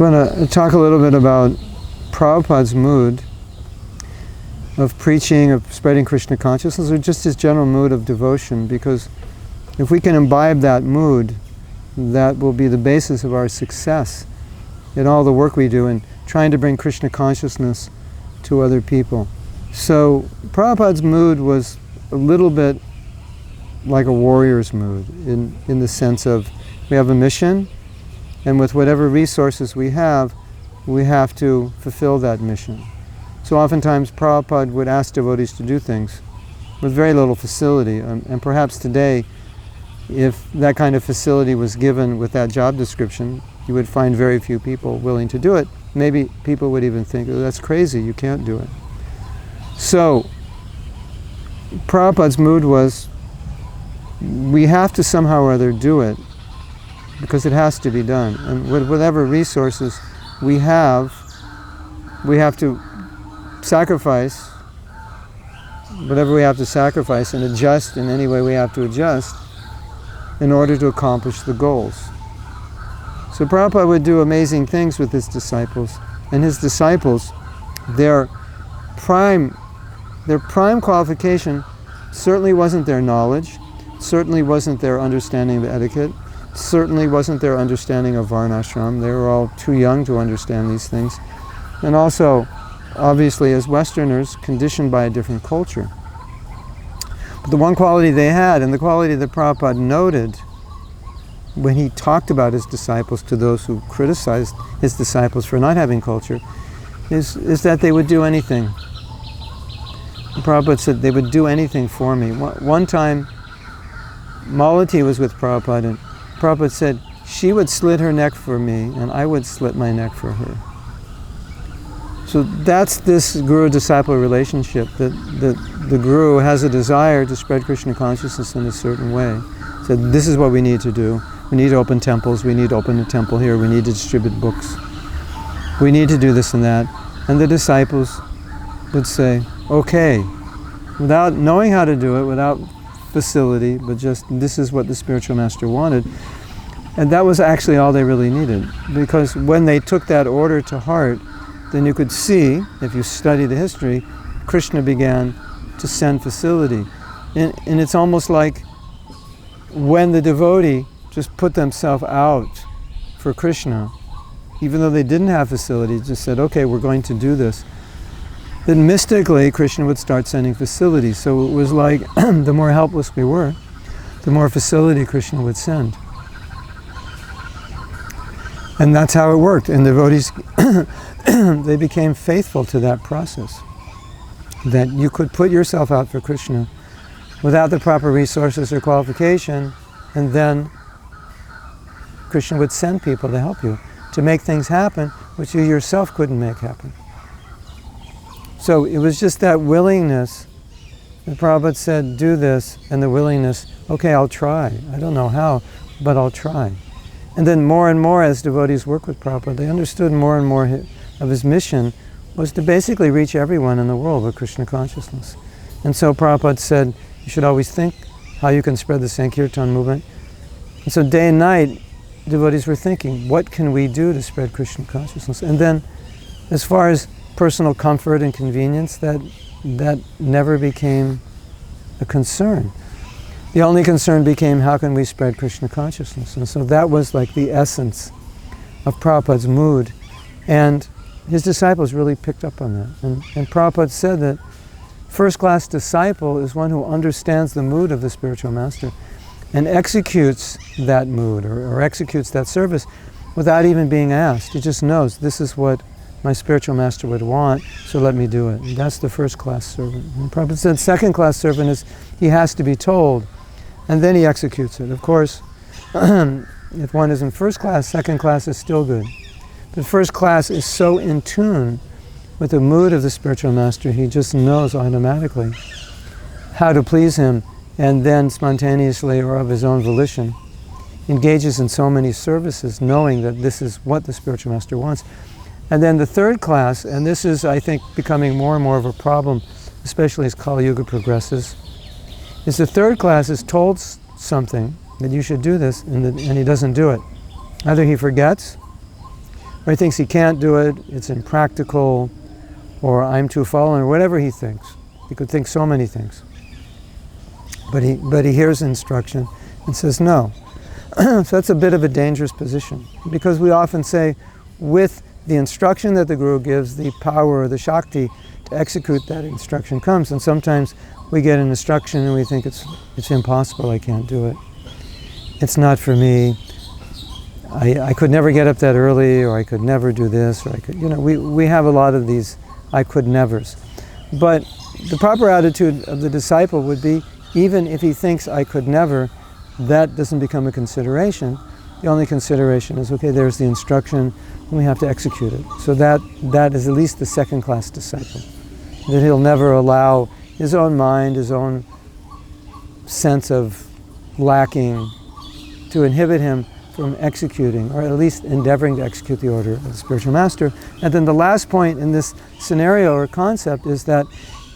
want to talk a little bit about Prabhupada's mood of preaching, of spreading Krishna consciousness, or just his general mood of devotion, because if we can imbibe that mood, that will be the basis of our success in all the work we do in trying to bring Krishna consciousness to other people. So Prabhupada's mood was a little bit like a warrior's mood, in the sense of we have a mission, and with whatever resources we have to fulfill that mission. So oftentimes Prabhupada would ask devotees to do things with very little facility, and perhaps today, if that kind of facility was given with that job description, you would find very few people willing to do it. Maybe people would even think, oh, that's crazy, you can't do it. So Prabhupada's mood was, we have to somehow or other do it, because it has to be done. And with whatever resources we have to sacrifice whatever we have to sacrifice and adjust in any way we have to adjust in order to accomplish the goals. So Prabhupada would do amazing things with his disciples, and his disciples, their prime qualification certainly wasn't their knowledge, certainly wasn't their understanding of etiquette, certainly wasn't their understanding of varnashram. They were all too young to understand these things. And also, obviously, as Westerners, conditioned by a different culture. But the one quality they had, and the quality that Prabhupada noted when he talked about his disciples to those who criticized his disciples for not having culture, is that they would do anything. And Prabhupada said they would do anything for me. One time, Malati was with Prabhupada, and Prabhupada said she would slit her neck for me, and I would slit my neck for her. So that's this guru-disciple relationship, that the guru has a desire to spread Krishna consciousness in a certain way. So this is what we need to do. We need to open temples, we need to open a temple here, we need to distribute books. We need to do this and that. And the disciples would say, okay, without knowing how to do it, without facility, but just this is what the spiritual master wanted. And that was actually all they really needed. Because when they took that order to heart, then you could see, if you study the history, Krishna began to send facility. And it's almost like when the devotee just put themselves out for Krishna, even though they didn't have facility, just said, okay, we're going to do this, then mystically Krishna would start sending facilities. So it was like the more helpless we were, the more facility Krishna would send. And that's how it worked. And devotees, they became faithful to that process. That you could put yourself out for Krishna without the proper resources or qualification, and then Krishna would send people to help you, to make things happen which you yourself couldn't make happen. So it was just that willingness. The Prabhupada said, do this, and the willingness, okay, I'll try. I don't know how, but I'll try. And then more and more as devotees work with Prabhupada, they understood more and more of his mission was to basically reach everyone in the world with Krishna consciousness. And so Prabhupada said, you should always think how you can spread the Sankirtan movement. And so day and night, devotees were thinking, what can we do to spread Krishna consciousness? And then as far as personal comfort and convenience, that never became a concern. The only concern became, how can we spread Krishna consciousness? And so that was like the essence of Prabhupada's mood. And his disciples really picked up on that. And Prabhupada said that first-class disciple is one who understands the mood of the spiritual master and executes that mood or executes that service without even being asked. He just knows, this is what my spiritual master would want, so let me do it. And that's the first-class servant. And Prabhupada said second-class servant is, he has to be told, and then he executes it. Of course, if one is in first class, second class is still good. But first class is so in tune with the mood of the spiritual master, he just knows automatically how to please him, and then spontaneously or of his own volition engages in so many services, knowing that this is what the spiritual master wants. And then the third class, and this is, I think, becoming more and more of a problem, especially as Kali Yuga progresses, is the third class is told something, that you should do this, and he doesn't do it. Either he forgets, or he thinks he can't do it, it's impractical, or I'm too fallen, or whatever he thinks. He could think so many things. But he hears instruction and says no. So that's a bit of a dangerous position, because we often say with the instruction that the Guru gives, the power or the Shakti to execute that instruction comes. And sometimes we get an instruction and we think it's impossible, I can't do it. It's not for me. I could never get up that early, or I could never do this, or I could, we have a lot of these I could nevers. But the proper attitude of the disciple would be, even if he thinks I could never, that doesn't become a consideration. The only consideration is, okay, there's the instruction, and we have to execute it. So that is at least the second-class disciple. That he'll never allow his own mind, his own sense of lacking to inhibit him from executing, or at least endeavoring to execute the order of the spiritual master. And then the last point in this scenario or concept is that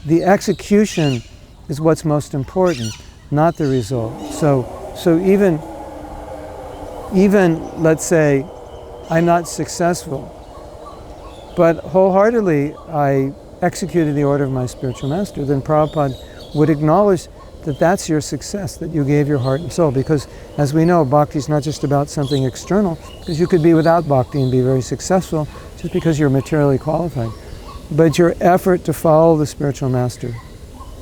the execution is what's most important, not the result. So even let's say I'm not successful, but wholeheartedly I executed the order of my spiritual master, then Prabhupada would acknowledge that that's your success, that you gave your heart and soul. Because as we know, bhakti is not just about something external, because you could be without bhakti and be very successful just because you're materially qualified. But your effort to follow the spiritual master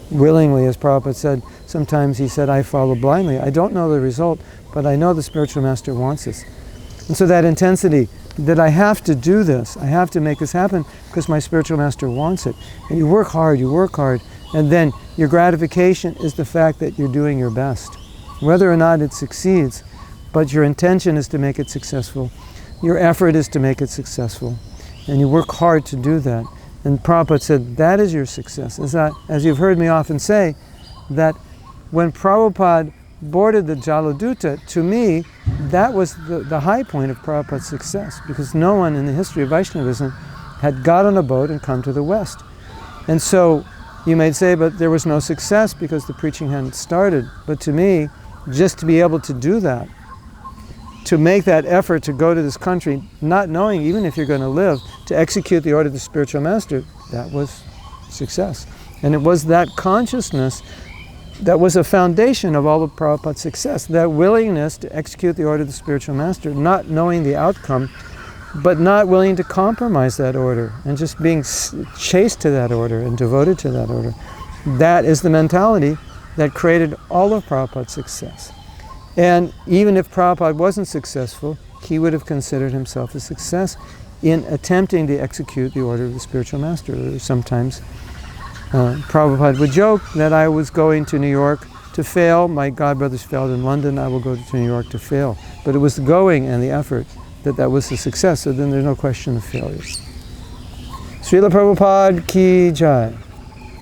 willingly, as Prabhupada said, sometimes he said, I follow blindly. I don't know the result, but I know the spiritual master wants this. And so that intensity, that I have to do this, I have to make this happen because my spiritual master wants it. And you work hard, and then your gratification is the fact that you're doing your best. Whether or not it succeeds, but your intention is to make it successful. Your effort is to make it successful. And you work hard to do that. And Prabhupada said, that is your success. As you've heard me often say, that when Prabhupada boarded the Jaladuta, to me, that was the high point of Prabhupada's success, because no one in the history of Vaishnavism had got on a boat and come to the West. And so you may say, but there was no success because the preaching hadn't started. But to me, just to be able to do that, to make that effort to go to this country, not knowing even if you're going to live, to execute the order of the spiritual master, that was success. And it was that consciousness that was a foundation of all of Prabhupada's success, that willingness to execute the order of the spiritual master, not knowing the outcome, but not willing to compromise that order, and just being chaste to that order and devoted to that order. That is the mentality that created all of Prabhupada's success. And even if Prabhupada wasn't successful, he would have considered himself a success in attempting to execute the order of the spiritual master. Sometimes Prabhupada would joke that I was going to New York to fail. My godbrothers failed in London, I will go to New York to fail. But it was the going and the effort that was the success, so then there's no question of failure. Srila Prabhupada ki jai.